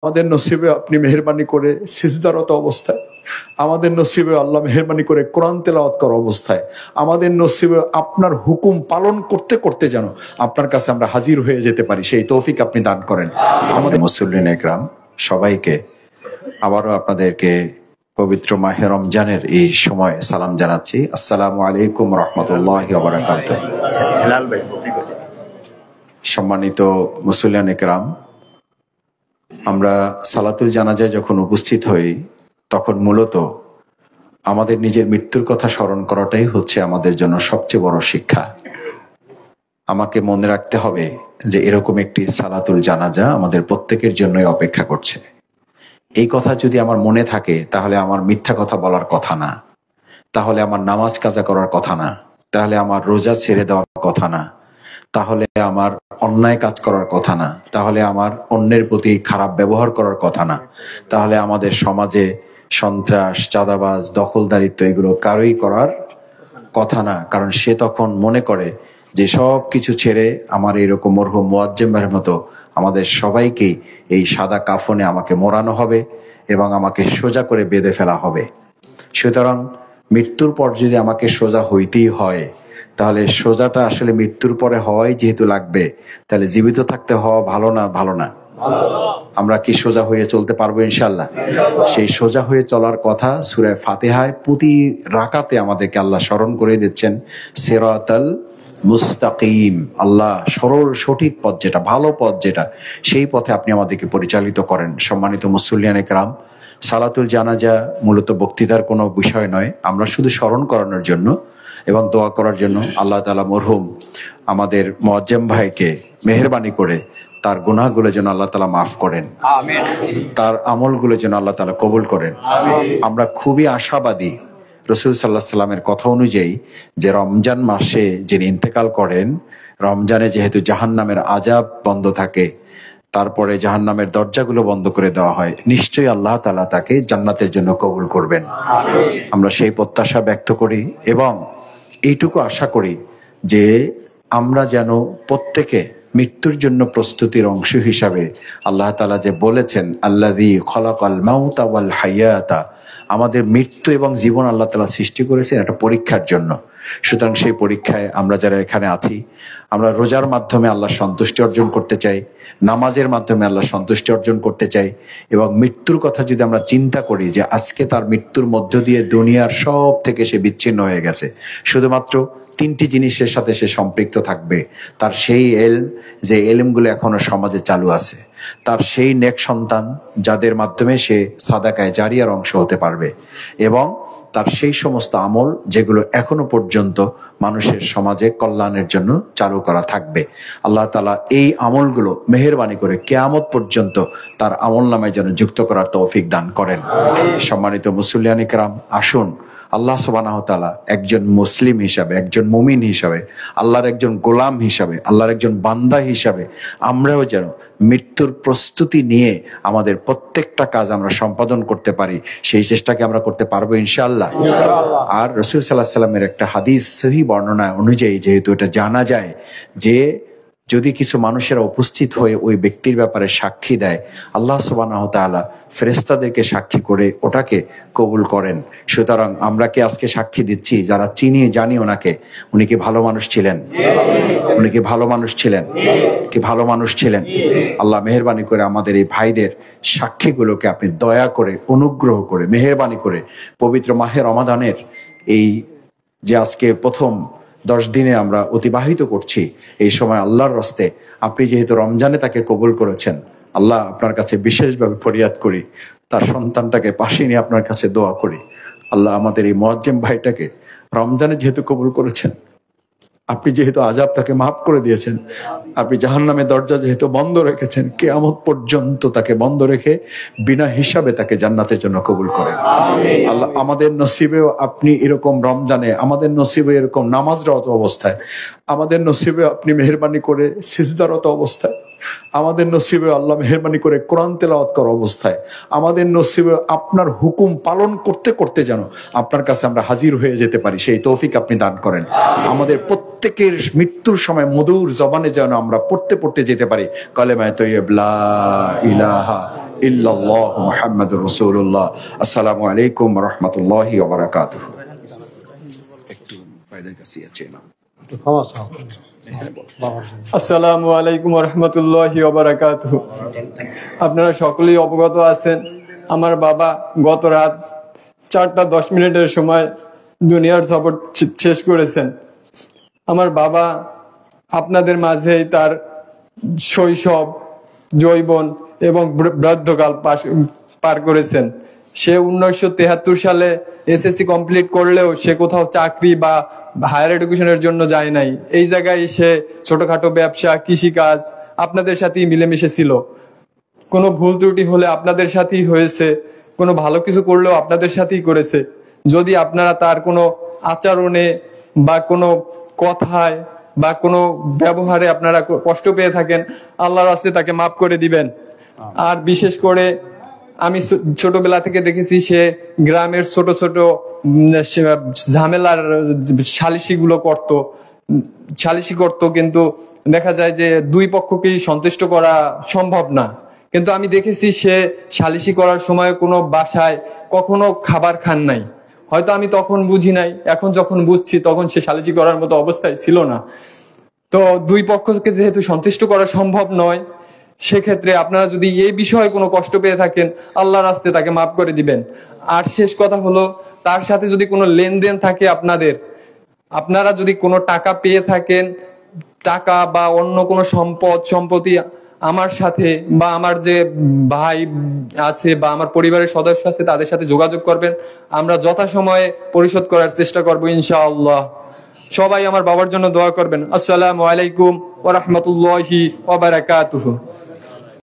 আমাদের নসিবে আপনি মেহেরবানি করে সিজদারত অবস্থায়, আমাদের নসিবে আল্লাহ মেহেরবানি করে কোরআন তেলাওয়াত করা অবস্থায়, আমাদের নসিবে আপনার হুকুম পালন করতে করতে যেন আপনার কাছে আমরা হাজির হয়ে যেতে পারি, সেই তৌফিক আপনি দান করেন। আমাদের মুসল্লিন একরাম সবাইকে আবারও আপনাদেরকে পবিত্র মাহে রমজানের এই সময় সালাম জানাচ্ছি। আসসালামু আলাইকুম রহমতুল্লাহি ওয়া বারাকাতুহু। সম্মানিত মুসল্লিন একরাম, আমরা সালাতুল জানাজায় যখন উপস্থিত হই তখন মূলত আমাদের নিজের মৃত্যুর কথা স্মরণ করাটাই হচ্ছে আমাদের জন্য সবচেয়ে বড় শিক্ষা। আমাকে মনে রাখতে হবে যে এরকম একটি সালাতুল জানাজা আমাদের প্রত্যেকের জন্যই অপেক্ষা করছে। এই কথা যদি আমার মনে থাকে তাহলে আমার মিথ্যা কথা বলার কথা না, তাহলে আমার নামাজ কাজা করার কথা না, তাহলে আমার রোজা ছেড়ে দেওয়ার কথা না, তাহলে আমার অন্যায় কাজ করার কথা না, তাহলে আমার অন্যের প্রতি খারাপ ব্যবহার করার কথা না, তাহলে আমাদের সমাজে সন্ত্রাস, চাঁদাবাজ, দখলদারিত্ব এগুলো কারোই করার কথা না। কারণ সে তখন মনে করে যে সব কিছু ছেড়ে আমার এরকম মরহুম মুয়াজ্জেম ভাইয়ের মতো আমাদের সবাইকে এই সাদা কাফনে আমাকে মোড়ানো হবে এবং আমাকে সোজা করে বেঁধে ফেলা হবে। সুতরাং মৃত্যুর পর যদি আমাকে সোজা হইতেই হয়, তাহলে সোজাটা আসলে মৃত্যুর পরে হওয়াই যেহেতু লাগবে, তাহলে জীবিত থাকতে হওয়া ভালো না? ভালো না? আমরা কি সোজা হয়ে চলতে পারবো ইনশাল্লাহ? সেই সোজা হয়ে চলার কথা সূরা ফাতিহায় প্রতি রাকাতে আমাদেরকে আল্লাহ স্মরণ করে দিচ্ছেন, সিরাতাল মুস্তাকিম। আল্লাহ সরল সঠিক পথ যেটা, ভালো পথ যেটা, সেই পথে আপনি আমাদেরকে পরিচালিত করেন। সম্মানিত মুসল্লিয়ান একরাম, সালাতুল জানাজা মূলত বক্তৃতার কোনো বিষয় নয়, আমরা শুধু স্মরণ করানোর জন্য এবং দোয়া করার জন্য আল্লাহ তাআলা মরহুম আমাদের মুয়াজ্জেম ভাইকে মেহেরবানি করে তার গুনাহগুলো যেন আল্লাহ তাআলা মাফ করেন, তার আমলগুলো যেন আল্লাহ তাআলা কবুল করেন। আমরা খুবই আশাবাদী রাসূল সাল্লাল্লাহু আলাইহি সাল্লামের কথা অনুযায়ী যে রমজান মাসে যিনি ইন্তেকাল করেন, রমজানে যেহেতু জাহান্নামের আযাব বন্ধ থাকে, তারপরে জাহান্নামের দরজাগুলো বন্ধ করে দেওয়া হয়, নিশ্চয়ই আল্লাহ তাআলা তাকে জান্নাতের জন্য কবুল করবেন। আমরা সেই প্রত্যাশা ব্যক্ত করি এবং এইটুকু আশা করি যে আমরা যেন প্রত্যেকে মৃত্যুর জন্য প্রস্তুতির অংশ হিসাবে, আল্লাহ তাআলা যে বলেছেন আল্লাযী খলাকাল মাউতা ওয়াল হায়াতা, আমাদের মৃত্যু এবং জীবন আল্লাহ তাআলা সৃষ্টি করেছেন একটা পরীক্ষার জন্য। সুতরাং সেই পরীক্ষায় আমরা যারা এখানে আছি, আমরা রোজার মাধ্যমে আল্লাহর সন্তুষ্টি অর্জন করতে চাই, নামাজের মাধ্যমে আল্লাহর সন্তুষ্টি অর্জন করতে চাই এবং মৃত্যুর কথা যদি আমরা চিন্তা করি যে আজকে তার মৃত্যুর মধ্য দিয়ে দুনিয়ার সব থেকে সে বিচ্ছিন্ন হয়ে গেছে, শুধুমাত্র তিনটি জিনিসের সাথে সে সম্পৃক্ত থাকবে, তার সেই এলম যে এলমগুলো এখনো সমাজে চালু আছে, তার সেই নেক সন্তান যাদের মাধ্যমে সে সাদাকায়ে জারিয়ার অংশ হতে পারবে, এবং তার সেই সমস্ত আমল যেগুলো এখনো পর্যন্ত মানুষের সমাজে কল্যাণের জন্য চালু করা থাকবে। আল্লাহ তাআলা এই আমলগুলো মেহেরবানি করে কিয়ামত পর্যন্ত তার আমলনামায় যেন যুক্ত করার তৌফিক দান করেন। সম্মানিত মুসল্লিয়ান ইকরাম, আসুন আল্লাহ সুবহানাহু ওয়া তাআলা একজন মুসলিম হিসাবে, একজন মুমিন হিসাবে, আল্লাহর একজন গোলাম হিসাবে, আল্লাহর একজন বান্দা হিসাবে আমরাও যেন মৃত্যুর প্রস্তুতি নিয়ে আমাদের প্রত্যেকটা কাজ আমরা সম্পাদন করতে পারি, সেই চেষ্টাকে আমরা করতে পারবো ইনশাআল্লাহ। আর রাসূল সাল্লাল্লাহু আলাইহি ওয়াসাল্লামের একটা হাদিস সহিহ বর্ণনা অনুযায়ী যেহেতু এটা জানা যায় যে যদি কিছু মানুষেরা উপস্থিত হয়ে ওই ব্যক্তির ব্যাপারে সাক্ষী দেয়, আল্লাহ সুবহানাহু ওয়া তাআলা ফেরেশতাদেরকে সাক্ষী করে ওটাকে কবুল করেন। সুতরাং আমরা কি আজকে সাক্ষী দিচ্ছি যারা চিনি জানি ওনাকে, উনি কি ভালো মানুষ ছিলেন? উনি কি ভালো মানুষ ছিলেন? কি ভালো মানুষ ছিলেন? আল্লাহ মেহেরবানি করে আমাদের এই ভাইদের সাক্ষীগুলোকে আপনি দয়া করে, অনুগ্রহ করে, মেহেরবানি করে পবিত্র মাহে রমাদানের এই যে আজকে প্রথম 10 দিনে আমরা অতিবাহিত করছি, এই সময় আল্লাহর রাস্তে আপনি যেহেতু রমজানে তাকে কবুল করেছেন, আল্লাহ আপনার কাছে বিশেষভাবে ফরিয়াদ করি, তার সন্তানটাকে পাশে নিয়ে আপনার কাছে দোয়া করি, আল্লাহ আমাদের এই মুয়াজ্জেম ভাইটাকে রমজানে যেহেতু কবুল করেছেন, আপনি যেহেতু আযাব তাকে মাফ করে দিয়েছেন, আপনি জাহান্নামের দরজা যেহেতু বন্ধ রেখেছেন, কিয়ামত পর্যন্ত তাকে বন্ধ রেখে বিনা হিসাবে তাকে জান্নাতের জন্য কবুল করেন। আল্লাহ আমাদের নসিবেও আপনি এরকম রমজানে, আমাদের নসিবে এরকম নামাজরত অবস্থায়, আমাদের নসিবে আপনি মেহেরবানি করে সিজদারত অবস্থায় আমাদের নসিবে আল্লাহ মেহেরবানি করে কোরআন তেলাওয়াত করা অবস্থায়, আমাদের নসিবে আপনার হুকুম পালন করতে করতে যেন আপনার কাছে আমরা হাজির হয়ে যেতে পারি, সেই তৌফিক আপনি দান করেন। আমাদের প্রত্যেকের মৃত্যুর সময় মধুর জবানে যেন আমরা পড়তে পড়তে যেতে পারি কালেমায়ে তৈয়্যিব লা ইলাহা ইল্লাল্লাহ মুহাম্মাদুর রাসূলুল্লাহ। আসসালামু আলাইকুম ওয়া রাহমাতুল্লাহি ওয়া বারাকাতুহু। একটু বাইরের কাছে আছে না। আসসালামু আলাইকুম ওয়া রাহমাতুল্লাহি ওয়া বারাকাতুহু। আপনারা সকলেই অবগত আছেন, আমার বাবা গত রাত 4:10 সময় দুনিয়ার সফর শেষ করেছেন। আমার বাবা আপনাদের মাঝেই তার শৈশব, যৌবন এবং বৃদ্ধকাল পার করেছেন। সে 1973 সালে এসএসসি কমপ্লিট করলেও সে কোথাও চাকরি বা হায়ার এডুকেশনের জন্য যায় নাই। এই জায়গায় সে ছোটখাটো ব্যবসা, কৃষিকাজ আপনাদের সাথেই মিলেমিশে ছিল। কোনো ভুল ত্রুটি হলে আপনাদের সাথেই হয়েছে, কোনো ভালো কিছু করলেও আপনাদের সাথেই করেছে। যদি আপনারা তার কোনো আচরণে বা কোনো কথায় বা কোনো ব্যবহারে আপনারা কষ্ট পেয়ে থাকেন, আল্লাহর রাস্তায় তাকে মাফ করে দিবেন। আর বিশেষ করে আমি ছোটবেলা থেকে দেখেছি সে গ্রামের ছোট ছোট ঝামেলার সালিশি করতো, কিন্তু দেখা যায় যে দুই পক্ষকেই সন্তুষ্ট করা সম্ভব না। কিন্তু আমি দেখেছি সে সালিশি করার সময় কোনো বাসায় কখনো খাবার খান নাই। হয়তো আমি তখন বুঝি নাই, এখন যখন বুঝছি তখন সে সালিশি করার মতো অবস্থায় ছিল না। তো দুই পক্ষকে যেহেতু সন্তুষ্ট করা সম্ভব নয়, সেক্ষেত্রে আপনারা যদি এই বিষয়ে কোনো কষ্ট পেয়ে থাকেন, আল্লাহর রাস্তায় তাকে মাফ করে দিবেন। আর শেষ কথা হলো, তার সাথে যদি কোনো লেনদেন থাকে, আপনারা যদি কোনো টাকা পেয়ে থাকেন, টাকা বা অন্য কোনো সম্পত্তি আমার সাথে বা আমার যে ভাই আছে বা আমার পরিবারের সদস্য আছে তাদের সাথে যোগাযোগ করবেন। আমরা যথাসময়ে পরিশোধ করার চেষ্টা করবো ইনশাআল্লাহ। সবাই আমার বাবার জন্য দোয়া করবেন। আসসালামু আলাইকুম ওয়া রাহমাতুল্লাহি ওয়া বারাকাতুহু।